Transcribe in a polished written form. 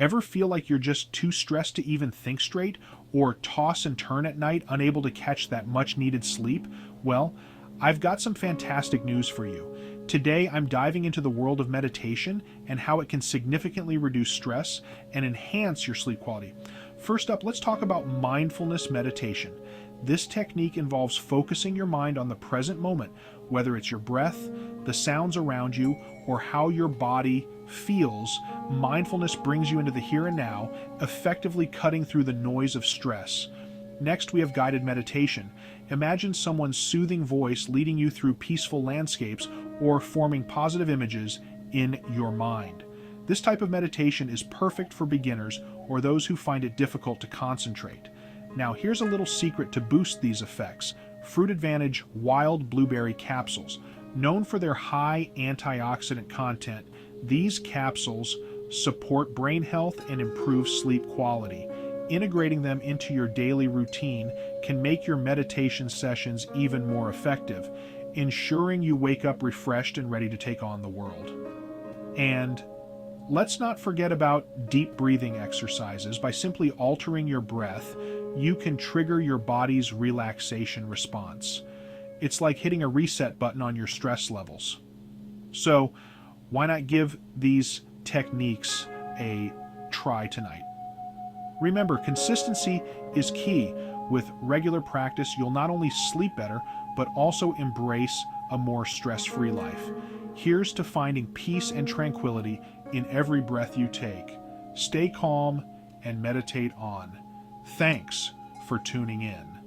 Ever feel like you're just too stressed to even think straight, or toss and turn at night, unable to catch that much needed sleep? Well, I've got some fantastic news for you. Today, I'm diving into the world of meditation and how it can significantly reduce stress and enhance your sleep quality. First up, let's talk about mindfulness meditation. This technique involves focusing your mind on the present moment, whether it's your breath, the sounds around you, or how your body feels. Mindfulness brings you into the here and now, effectively cutting through the noise of stress. Next, we have guided meditation. Imagine someone's soothing voice leading you through peaceful landscapes or forming positive images in your mind. This type of meditation is perfect for beginners or those who find it difficult to concentrate. Now, here's a little secret to boost these effects. Fruit Advantage wild blueberry capsules. Known for their high antioxidant content, these capsules support brain health and improve sleep quality. Integrating them into your daily routine can make your meditation sessions even more effective, ensuring you wake up refreshed and ready to take on the world. And let's not forget about deep breathing exercises. By simply altering your breath, you can trigger your body's relaxation response. It's like hitting a reset button on your stress levels. So, why not give these techniques a try tonight? Remember, consistency is key. With regular practice, you'll not only sleep better, but also embrace a more stress-free life. Here's to finding peace and tranquility in every breath you take. Stay calm and meditate on. Thanks for tuning in.